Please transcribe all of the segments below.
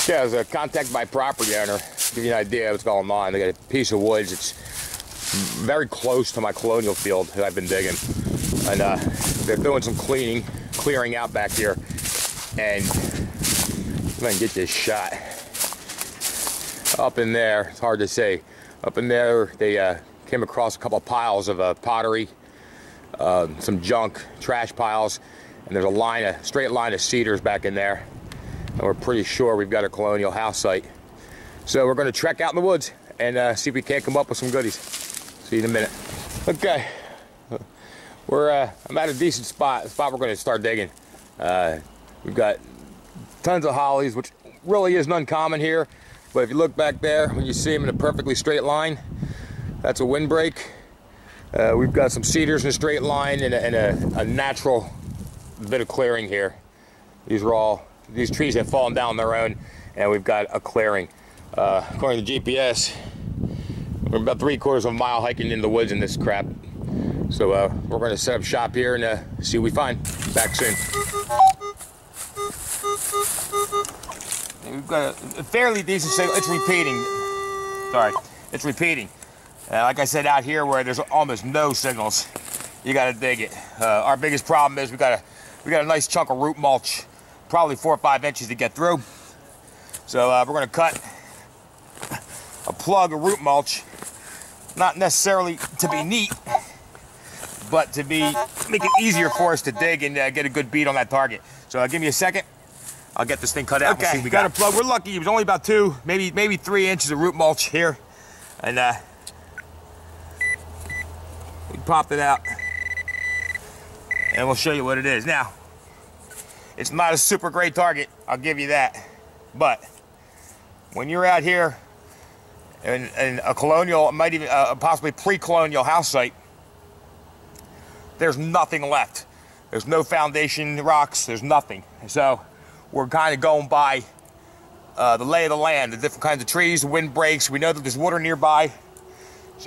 Yeah, as a contact by property owner, to give you an idea of what's going on. They got a piece of woods. It's very close to my Colonial field that I've been digging, and they're doing some clearing out back here. And I'm gonna get this shot. Up in there, it's hard to say. Up in there, they came across a couple of piles of pottery, some junk, trash piles, and there's a straight line of cedars back in there. And we're pretty sure we've got a Colonial house site. So we're going to trek out in the woods and see if we can't come up with some goodies. See you in a minute. Okay, I'm at a decent spot. The spot we're going to start digging. We've got tons of hollies, which really isn't uncommon here. But if you look back there, when you see them in a perfectly straight line, that's a windbreak. We've got some cedars in a straight line and a natural bit of clearing here. These trees have fallen down on their own, and we've got a clearing. According to GPS, we're about 3/4 of a mile hiking in the woods in this crap. So we're going to set up shop here and see what we find. Back soon. We've got a fairly decent signal. It's repeating. Sorry, it's repeating. Like I said, out here where there's almost no signals, you got to dig it. Our biggest problem is we got a nice chunk of root mulch, probably 4 or 5 inches to get through. So we're going to cut a plug of root mulch, not necessarily to be neat, but to make it easier for us to dig and get a good beat on that target. So give me a second. I'll get this thing cut out. Okay, and see what we got a plug. We're lucky. It was only about 2, maybe 3 inches of root mulch here, and we popped it out, and we'll show you what it is. Now, it's not a super great target, I'll give you that, but when you're out here in a Colonial, might even possibly pre-Colonial house site, there's nothing left. There's no foundation rocks. There's nothing. So we're kind of going by the lay of the land, the different kinds of trees, wind breaks. We know that there's water nearby,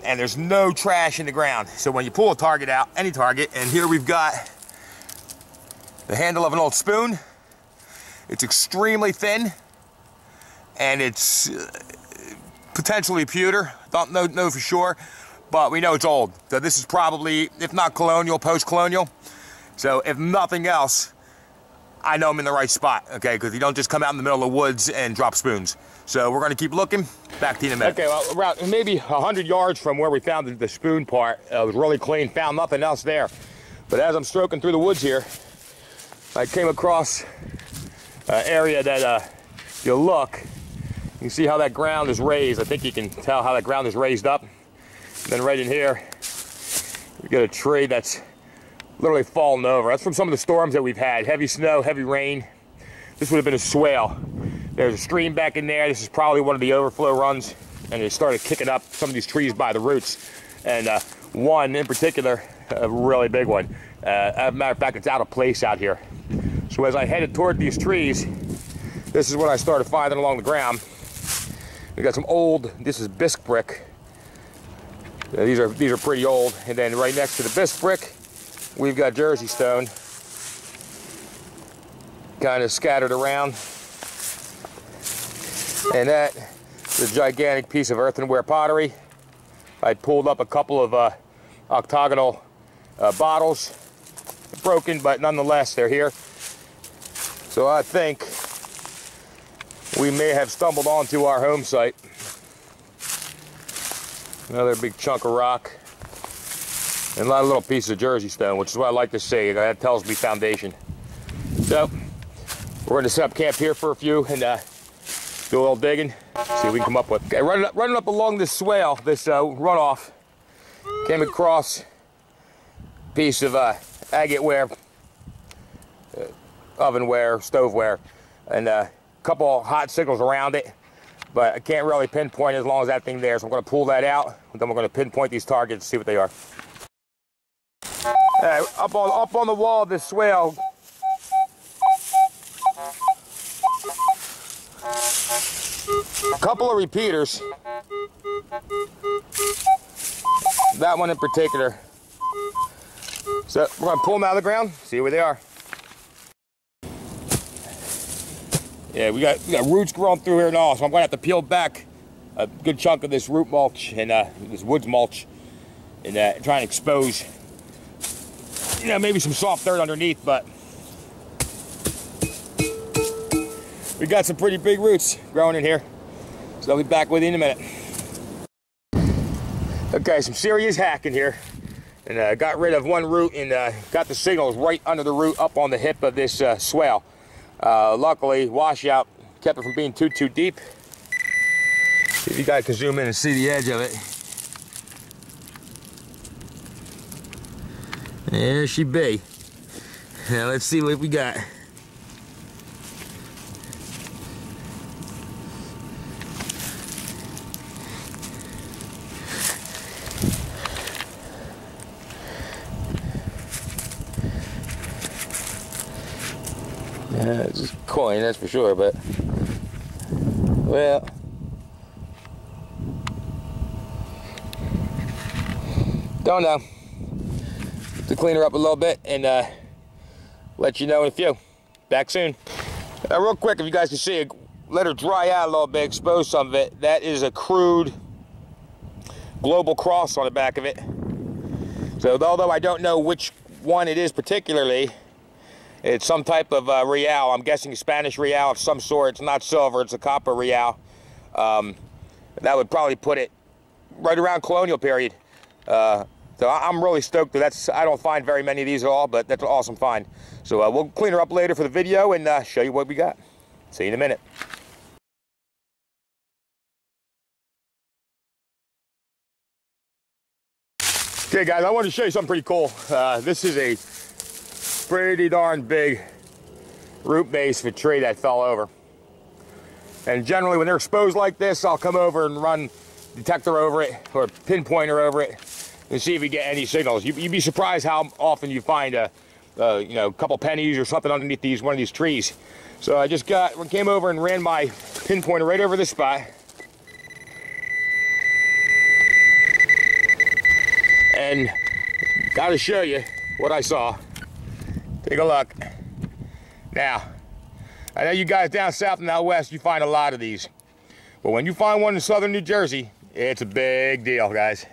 and there's no trash in the ground. So when you pull a target out, any target, and here we've got the handle of an old spoon. It's extremely thin, and it's potentially pewter. Don't know for sure, but we know it's old. So this is probably, if not Colonial, post-Colonial. So if nothing else, I know I'm in the right spot, okay? Because you don't just come out in the middle of the woods and drop spoons. So we're going to keep looking. Back to you in a minute. Okay, well, around maybe 100 yards from where we found the spoon part, it was really clean, found nothing else there. But as I'm stroking through the woods here, I came across an area that, if you look, you can see how that ground is raised. I think you can tell how that ground is raised up. And then right in here, we've got a tree that's literally fallen over. That's from some of the storms that we've had. Heavy snow, heavy rain. This would have been a swale. There's a stream back in there. This is probably one of the overflow runs, and it started kicking up some of these trees by the roots. And one in particular, a really big one. As a matter of fact, it's out of place out here. So as I headed toward these trees, this is what I started finding along the ground. We got some old, this is bisque brick. These are pretty old. And then right next to the bisque brick, we've got Jersey stone, kind of scattered around. And that is a gigantic piece of earthenware pottery. I pulled up a couple of octagonal bottles, broken, but nonetheless they're here. So I think we may have stumbled onto our home site. Another big chunk of rock. And a lot of little pieces of Jersey stone, which is what I like to see. That tells me foundation. So we're going to set up camp here for a few and do a little digging, see what we can come up with. Okay, running up along this swale, this runoff, came across a piece of agate ware, ovenware, stoveware, and a couple hot signals around it, but I can't really pinpoint as long as that thing there. So I'm going to pull that out, and then we're going to pinpoint these targets and see what they are. Up on the wall of this swale, a couple of repeaters. That one in particular. So we're going to pull them out of the ground, see where they are. Yeah, we got roots growing through here and all, so I'm gonna have to peel back a good chunk of this root mulch and this woods mulch, and try and expose, you know, maybe some soft dirt underneath. But we got some pretty big roots growing in here, so I'll be back with you in a minute. Okay, some serious hacking here, and got rid of one root and got the signals right under the root up on the hip of this swale. Luckily, washout kept it from being too deep. See if you guys can zoom in and see the edge of it. There she be. Now let's see what we got. Yeah, it's just coin, that's for sure, but well, don't know. To clean her up a little bit and let you know in a few. Back soon. Real quick, if you guys can see it, let her dry out a little bit, expose some of it. That is a crude global cross on the back of it. So although I don't know which one it is particularly, it's some type of real. I'm guessing Spanish real of some sort. It's not silver, it's a copper real. That would probably put it right around Colonial period. So I'm really stoked that I don't find very many of these at all, but that's an awesome find. So we'll clean her up later for the video and show you what we got. See you in a minute. Okay guys, I wanted to show you something pretty cool. This is a pretty darn big root base of a tree that fell over. And generally when they're exposed like this, I'll come over and run detector over it or pinpointer over it and see if you get any signals. You'd be surprised how often you find a couple pennies or something underneath one of these trees. So I just came over and ran my pinpointer right over this spot. And gotta show you what I saw. Take a look. Now, I know you guys down south and out west, you find a lot of these. But when you find one in southern New Jersey, it's a big deal, guys.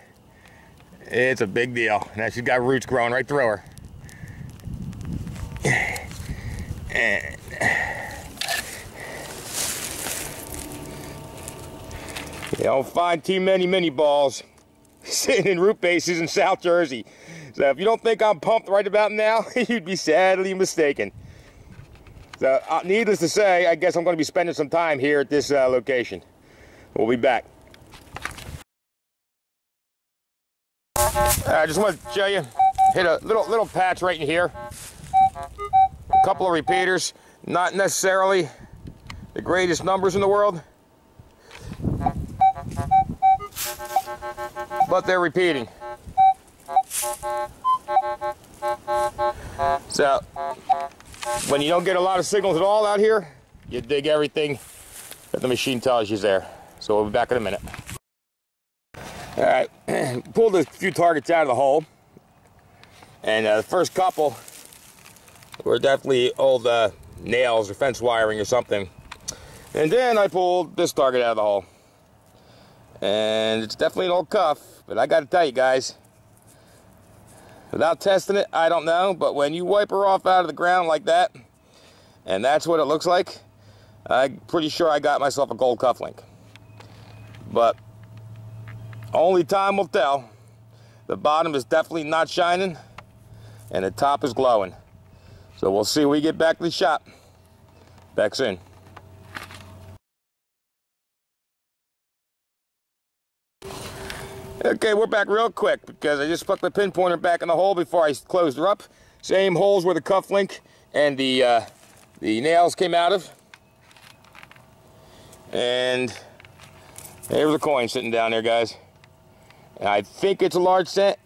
It's a big deal. Now she's got roots growing right through her. And you don't find too many mini balls sitting in root bases in South Jersey. So if you don't think I'm pumped right about now, you'd be sadly mistaken. So needless to say, I guess I'm going to be spending some time here at this location. We'll be back. I just want to show you, hit a little patch right in here. A couple of repeaters, not necessarily the greatest numbers in the world, but they're repeating. So when you don't get a lot of signals at all out here, you dig everything that the machine tells you is there. So we'll be back in a minute. All right, pulled a few targets out of the hole, and the first couple were definitely old nails or fence wiring or something. And then I pulled this target out of the hole, and it's definitely an old cuff. But I got to tell you guys, without testing it, I don't know, but when you wipe her off out of the ground like that, and that's what it looks like, I'm pretty sure I got myself a gold cufflink. But only time will tell. The bottom is definitely not shining, and the top is glowing. So we'll see when we get back to the shop. Back soon. Okay, we're back real quick because I just put the pinpointer back in the hole before I closed her up. Same holes where the cufflink and the nails came out of. And there's a coin sitting down there, guys. And I think it's a large cent,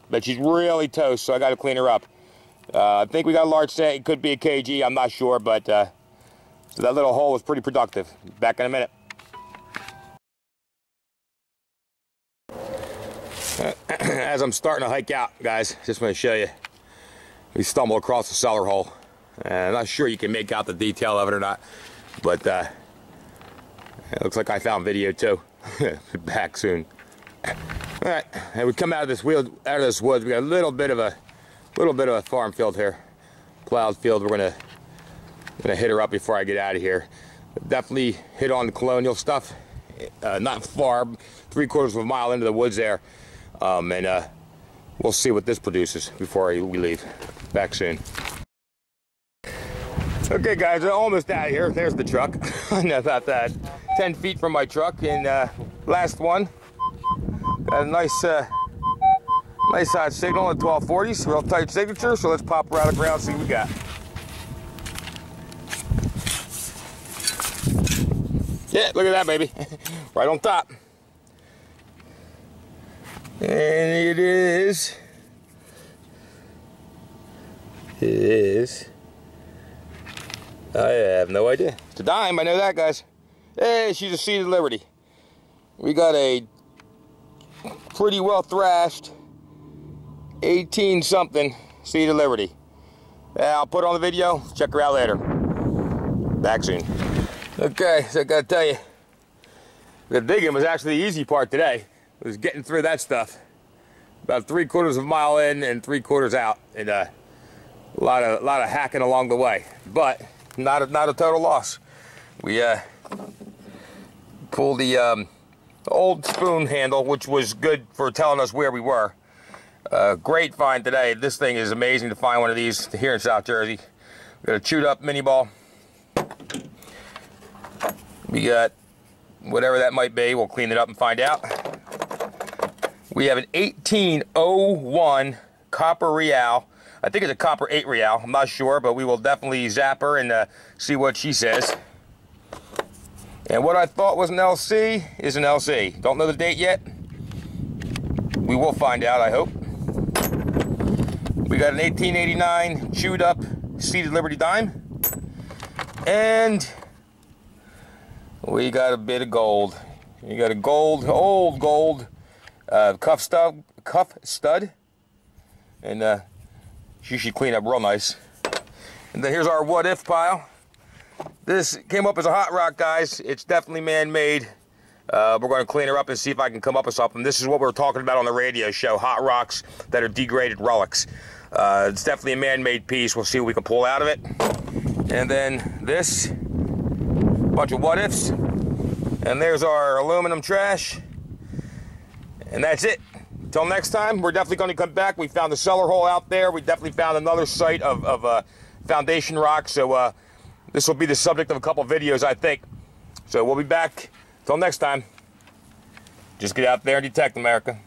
but she's really toast, so I got to clean her up. I think we got a large cent. It could be a kg, I'm not sure, but so that little hole was pretty productive. Back in a minute. As I'm starting to hike out, guys, just want to show you. We stumbled across the cellar hole. And I'm not sure you can make out the detail of it or not. But it looks like I found video too. Back soon. All right, and we come out of this woods. We got a little bit of a farm field here, plowed field. We're gonna hit her up before I get out of here. Definitely hit on the Colonial stuff. Not far, 3/4 of a mile into the woods there, and we'll see what this produces before we leave. Back soon. Okay, guys, we're almost out of here. There's the truck. I know about that. 10 feet from my truck, and last one. Got a nice hot signal at 1240s, real tight signature. So let's pop her out of the ground, see what we got. Yeah, look at that, baby. Right on top. And it is. I have no idea. It's a dime, I know that, guys. Hey, she's a Seed of Liberty. We got a pretty well thrashed 18-something Seed of Liberty. Yeah, I'll put it on the video. Check her out later. Back soon. Okay, so I gotta tell you, the digging was actually the easy part today. It was getting through that stuff. About 3/4 of a mile in and 3/4 out, and a lot of hacking along the way, but not a total loss. We pulled the old spoon handle, which was good for telling us where we were. Great find today. This thing is amazing to find one of these here in South Jersey. We got a chewed up mini ball. We got whatever that might be. We'll clean it up and find out. We have an 1801 copper real. I think it's a copper 8 real. I'm not sure, but we will definitely zap her and see what she says. And what I thought was an LC is an LC. Don't know the date yet. We will find out, I hope. We got an 1889 chewed up Seed of Liberty dime. And we got a bit of gold. You got a gold, old gold cuff stud. And she should clean up real nice. And then here's our what if pile. This came up as a hot rock, guys. It's definitely man-made. We're going to clean her up and see if I can come up with something. This is what we were talking about on the radio show, hot rocks that are degraded relics. It's definitely a man-made piece. We'll see what we can pull out of it. And then this, bunch of what ifs. And there's our aluminum trash. And that's it. Until next time, we're definitely going to come back. We found the cellar hole out there. We definitely found another site of foundation rock. So this will be the subject of a couple videos, I think. So we'll be back. Until next time, just get out there and detect, America.